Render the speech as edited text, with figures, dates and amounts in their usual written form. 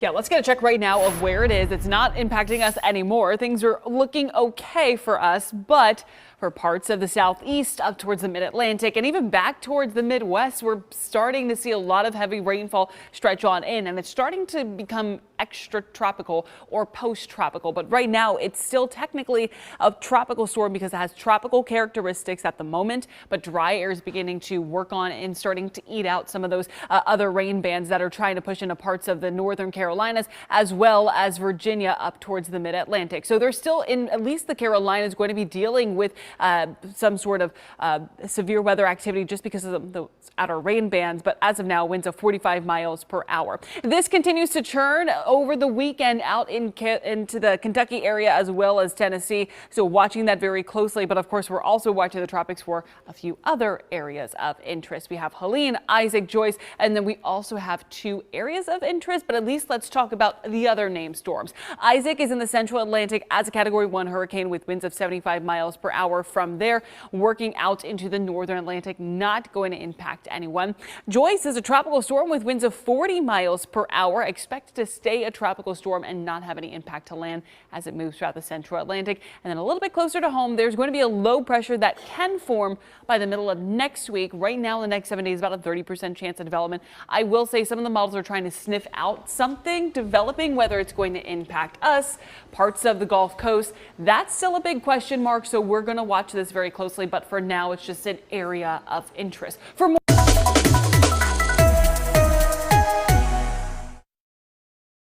Yeah, let's get a check right now of where it is. It's not impacting us anymore. Things are looking okay for us, but for parts of the southeast up towards the mid-Atlantic and even back towards the Midwest, we're starting to see a lot of heavy rainfall stretch on in, and it's starting to become extra tropical or post-tropical. But right now it's still technically a tropical storm because it has tropical characteristics at the moment, but dry air is beginning to work on and starting to eat out some of those other rain bands that are trying to push into parts of the northern Carolinas as well as Virginia up towards the mid-Atlantic. So they're still in at least the Carolinas going to be dealing with some sort of severe weather activity just because of the outer rain bands. But as of now, winds of 45 miles per hour. This continues to churn over the weekend out into the Kentucky area as well as Tennessee. So watching that very closely. But of course, we're also watching the tropics for a few other areas of interest. We have Helene, Isaac, Joyce, and then we also have two areas of interest. But at least let's talk about the other named storms. Isaac is in the central Atlantic as a Category 1 hurricane with winds of 75 miles per hour. From there, working out into the northern Atlantic, not going to impact anyone. Joyce is a tropical storm with winds of 40 miles per hour, expected to stay a tropical storm and not have any impact to land as it moves throughout the central Atlantic. And then a little bit closer to home, there's going to be a low pressure that can form by the middle of next week. Right now, the next 7 days, about a 30% chance of development. I will say some of the models are trying to sniff out something developing, whether it's going to impact us, parts of the Gulf Coast. That's still a big question mark, so we're going to watch this very closely. But for now, it's just an area of interest. For more